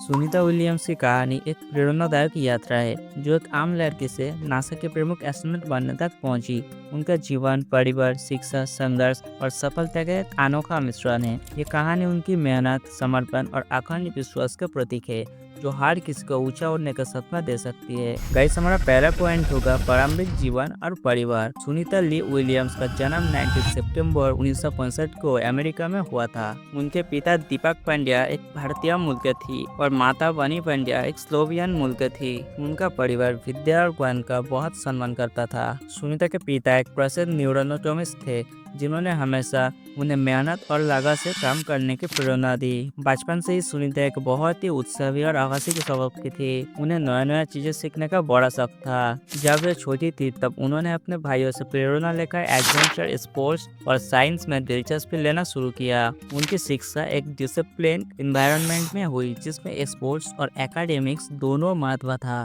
Sunita Williams की कहानी एक प्रेरणादायक यात्रा है जो एक आम लड़की से नासा के प्रमुख एस्ट्रोनॉट बनने तक पहुंची। उनका जीवन, परिवार, शिक्षा, संघर्ष और सफलता का एक अनोखा मिश्रण है। ये कहानी उनकी मेहनत, समर्पण और अखंड विश्वास का प्रतीक है जो हर किसी को ऊंचा उड़ने का सपना दे सकती है। गाइस, हमारा पहला पॉइंट होगा प्रारंभिक जीवन और परिवार। सुनीता ली विलियम्स का जन्म 19 सितंबर 1965 को अमेरिका में हुआ था। उनके पिता दीपक पांड्या एक भारतीय मूल के थी और माता बनी पांड्या एक स्लोवियन मूल के थी। उनका परिवार विद्या और ज्ञान का बहुत सम्मान करता था। सुनीता के पिता एक प्रसिद्ध न्यूरोनोटोमिस्ट थे जिन्होंने हमेशा उन्हें मेहनत और लगन से काम करने की प्रेरणा दी। बचपन से ही सुनीता एक बहुत ही उत्साही और आवासी के स्वभाव की थी। उन्हें नया नया चीजें सीखने का बड़ा शौक था। जब वे छोटी थी तब उन्होंने अपने भाइयों से प्रेरणा लेकर एडवेंचर स्पोर्ट्स और साइंस में दिलचस्पी लेना शुरू किया। उनकी शिक्षा एक डिसिप्लिन एनवायरनमेंट में हुई जिसमें स्पोर्ट्स और एकेडमिक्स दोनों महत्व था।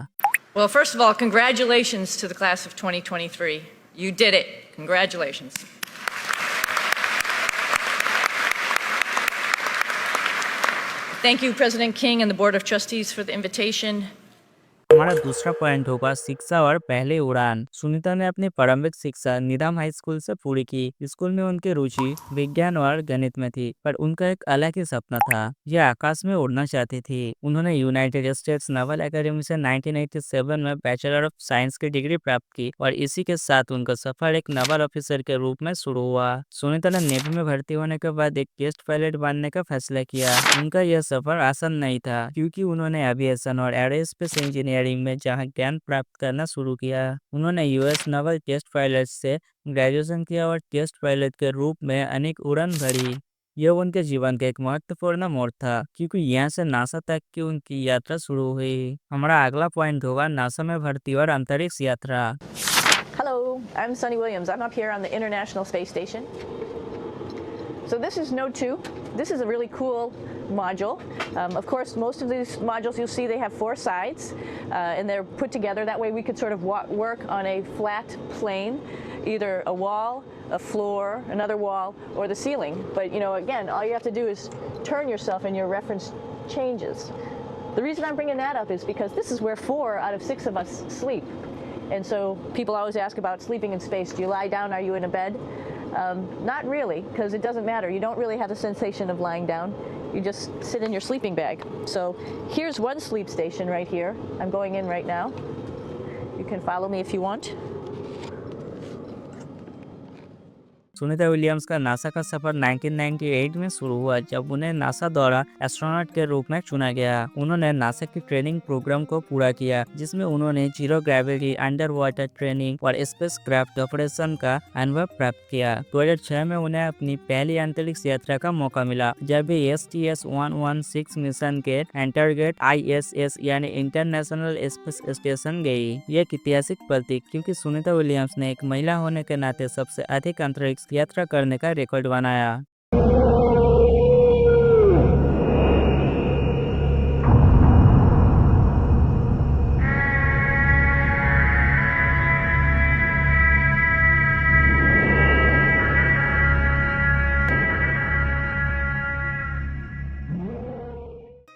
Well, first of all, congratulations to the class of 2023. You did it. Congratulations. Thank you, President King and the Board of Trustees for the invitation. हमारा दूसरा पॉइंट होगा शिक्षा और पहली उड़ान। सुनीता ने अपनी प्रारंभिक शिक्षा निदाम हाई स्कूल से पूरी की। स्कूल में उनकी रुचि विज्ञान और गणित में थी, पर उनका एक अलग ही सपना था। यह आकाश में उड़ना चाहती थी। उन्होंने यूनाइटेड स्टेट्स नेवल एकेडमी से 1987 में बैचलर ऑफ साइंस की डिग्री प्राप्त की और इसी के साथ उनका सफर एक नेवल ऑफिसर के रूप में शुरू हुआ। सुनीता ने नेवी में भर्ती होने के बाद एक टेस्ट पायलट बनने का फैसला किया। उनका यह सफर आसान नहीं था क्योंकि उन्होंने एविएशन और एरोस्पेस इंजीनियरिंग में जहां ज्ञान प्राप्त करना शुरू किया। उन्होंने यूएस नेवल टेस्ट पायलट से ग्रेजुएशन किया और टेस्ट पायलट के रूप में अनेक उड़ान भरी। यह उनके जीवन का एक महत्वपूर्ण मोड़ था क्योंकि यहाँ से नासा तक की उनकी यात्रा शुरू हुई। हमारा अगला पॉइंट होगा नासा में भर्ती और अंतरिक्ष यात्रा। Hello, I'm Sunny Williams. I'm up here on the International Space Station. So this is Node 2. This is a really cool module. Of course, most of these modules you'll see they have four sides, and they're put together. That way we could sort of work on a flat plane, either a wall, a floor, another wall, or the ceiling. But again, all you have to do is turn yourself and your reference changes. The reason I'm bringing that up is because this is where 4 out of 6 of us sleep. And so people always ask about sleeping in space. Do you lie down? Are you in a bed? Not really, because it doesn't matter. You don't really have the sensation of lying down. You just sit in your sleeping bag. So here's one sleep station right here. I'm going in right now. You can follow me if you want. Sunita Williams का NASA का सफर 1998 में शुरू हुआ जब उन्हें NASA द्वारा astronaut के रूप में चुना गया। उन्होंने नासा की ट्रेनिंग प्रोग्राम को पूरा किया जिसमें उन्होंने zero gravity, under water training और स्पेस क्राफ्ट ऑपरेशन का अनुभव प्राप्त किया। 2006 में उन्हें अपनी पहली अंतरिक्ष यात्रा का मौका मिला जब वे STS-116 मिशन के अंतर्गत ISS यानी इंटरनेशनल स्पेस स्टेशन गई। ये एक ऐतिहासिक पल थी क्योंकि सुनीता विलियम्स ने एक महिला होने के नाते सबसे अधिक अंतरिक्ष यात्रा करने का रिकॉर्ड बनाया।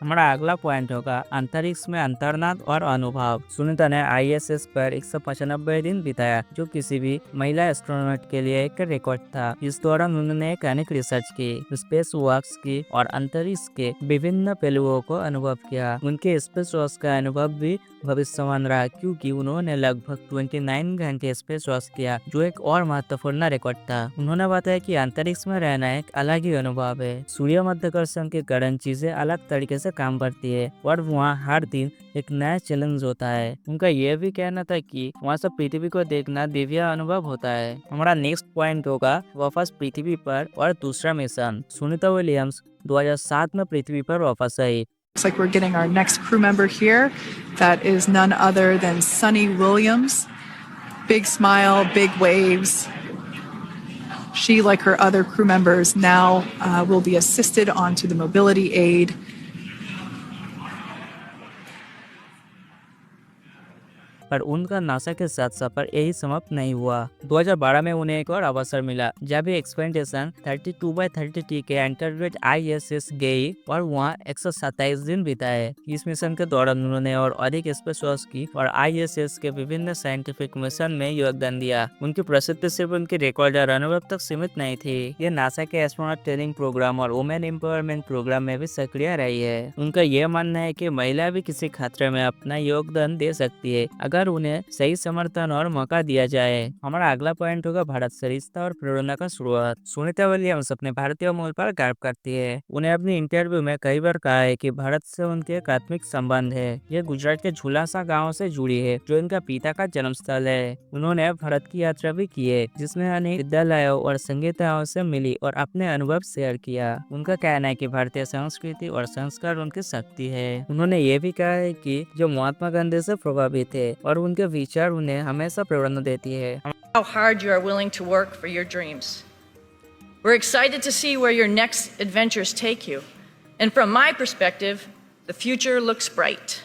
हमारा अगला पॉइंट होगा अंतरिक्ष में अंतर्नाद और अनुभव। सुनीता ने ISS पर 195 दिन बिताया जो किसी भी महिला एस्ट्रोनॉट के लिए एक रिकॉर्ड था। इस दौरान उन्होंने अनेक रिसर्च की, स्पेस वॉक्स की और अंतरिक्ष के विभिन्न पहलुओं को अनुभव किया। उनके स्पेस वॉक्स का अनुभव भी भविष्यवान रहा क्योंकि उन्होंने लगभग 29 घंटे स्पेस वॉक किया जो एक और महत्वपूर्ण रिकॉर्ड था। उन्होंने बताया कि अंतरिक्ष में रहना एक अलग ही अनुभव है। सूर्य मध्याकर्षण के कारण चीजें अलग तरीके से काम करती है और वहाँ हर दिन एक नया चैलेंज होता है। उनका यह भी कहना था कि वहाँ से पृथ्वी को देखना दिव्य अनुभव होता है। हमारा नेक्स्ट पॉइंट होगा वापस पृथ्वी पर और दूसरा मिशन। सुनीता विलियम्स 2007 में पृथ्वी पर वापस आई। Looks like we're getting our next crew member here. That is none other than Sunny Williams. Big smile, big waves. She, like her other crew members, now will be assisted onto the mobility aid. पर उनका NASA के साथ सफर यही समाप्त नहीं हुआ। 2012 में उन्हें एक और अवसर मिला जब एक्सपेडिशन 32/30T के अंतर्गत ISS गई और वहां 127 दिन बिताए। इस मिशन के दौरान उन्होंने और अधिक स्पेसवॉक की और ISS के विभिन्न साइंटिफिक मिशन में योगदान दिया। उनकी प्रसिद्धि सिर्फ उनके रिकॉर्ड और अनुभव तक सीमित नहीं थी, ये नासा के एस्ट्रोनॉट ट्रेनिंग प्रोग्राम और वुमेन एम्पावरमेंट प्रोग्राम में भी सक्रिय रही है। उनका यह मानना है कि महिला भी किसी खतरे में अपना योगदान दे सकती है अगर उन्हें सही समर्थन और मौका दिया जाए। हमारा अगला पॉइंट होगा भारत से रिश्ता और प्रेरणा का शुरुआत। सुनीता विलियम्स अपने भारतीय मूल पर गर्व करती है। उन्हें अपनी इंटरव्यू में कई बार कहा है कि भारत से उनके एक आत्मिक संबंध है। यह गुजरात के झुलासा गाँव से जुड़ी है जो इनका पिता का जन्म स्थल है। उन्होंने भारत की यात्रा भी की है जिसमें अनेक विद्यालयों और संगीताओं से मिली और अपने अनुभव शेयर किया। उनका कहना है कि भारतीय संस्कृति और संस्कार उनकी शक्ति है। उन्होंने ये भी कहा है कि जो महात्मा गांधी से प्रभावित है और उनके विचार उन्हें हमेशा प्रेरणा देती है। How hard you are willing to work for your dreams. We're excited to see where your next adventures take you. And from my perspective, the future looks bright.